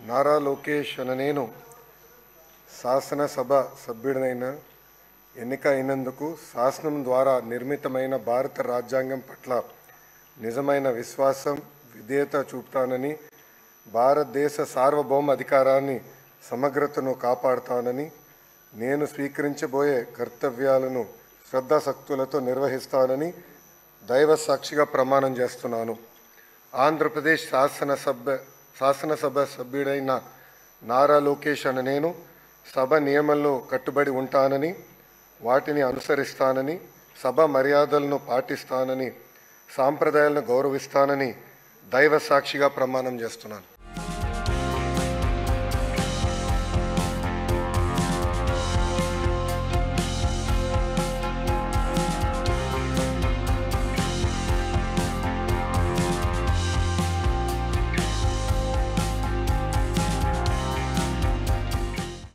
నారా లోకేష్ అనే నేను శాసనసభ సభ్యుడినైన ఎన్నిక అయినందుకు శాసనం ద్వారా నిర్మితమైన భారత రాజ్యాంగం పట్ల నిజమైన విశ్వాసం విధేయత చూపుతానని, భారతదేశ సార్వభౌమ అధికారాన్ని సమగ్రతను కాపాడుతానని, నేను స్వీకరించబోయే కర్తవ్యాలను శ్రద్ధాశక్తులతో నిర్వహిస్తానని దైవ సాక్షిగా ప్రమాణం చేస్తున్నాను. ఆంధ్రప్రదేశ్ శాసనసభ సభ్యుడైన నారా లోకేష్ అనే నేను సభ నియమాల్లో కట్టుబడి ఉంటానని, వాటిని అనుసరిస్తానని, సభ మర్యాదలను పాటిస్తానని, సాంప్రదాయాలను గౌరవిస్తానని దైవ సాక్షిగా ప్రమాణం చేస్తున్నాను.